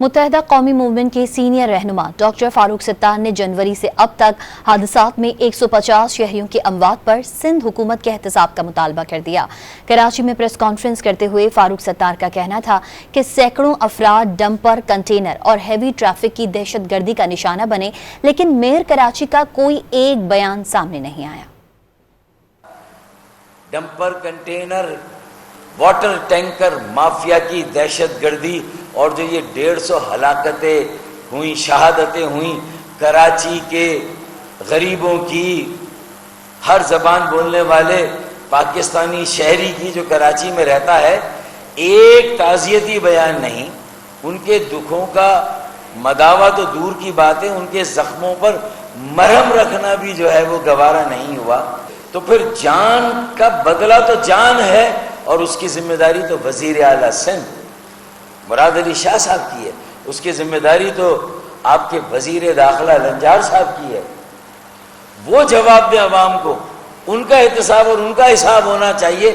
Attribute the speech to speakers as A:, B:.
A: متحدہ قومی موومنٹ کے سینئر رہنما ڈاکٹر فاروق ستار نے جنوری سے اب تک حادثات میں 150 شہریوں کی اموات پر سندھ حکومت کے احتساب کا مطالبہ کر دیا۔ کراچی میں پریس کانفرنس کرتے ہوئے فاروق ستار کا کہنا تھا کہ سینکڑوں افراد ڈمپر، کنٹینر اور ہیوی ٹریفک کی دہشت گردی کا نشانہ بنے، لیکن میئر کراچی کا کوئی ایک بیان سامنے نہیں آیا۔
B: Dumper, container, water tanker mafia کی دہشت گردی اور جو یہ 150 ہلاکتیں ہوئیں، شہادتیں ہوئیں کراچی کے غریبوں کی، ہر زبان بولنے والے پاکستانی شہری کی جو کراچی میں رہتا ہے، ایک تعزیتی بیان نہیں، ان کے دکھوں کا مداوع تو دور کی بات ہے، ان کے زخموں پر مرہم رکھنا بھی جو ہے وہ گوارا نہیں ہوا۔ تو پھر جان کا بدلہ تو جان ہے، اور اس کی ذمہ داری تو وزیر اعلیٰ سندھ مراد علی شاہ صاحب کی ہے، اس کی ذمہ داری تو آپ کے وزیر داخلہ لنجار صاحب کی ہے۔ وہ جواب دیں عوام کو، ان کا احتساب اور ان کا حساب ہونا چاہیے۔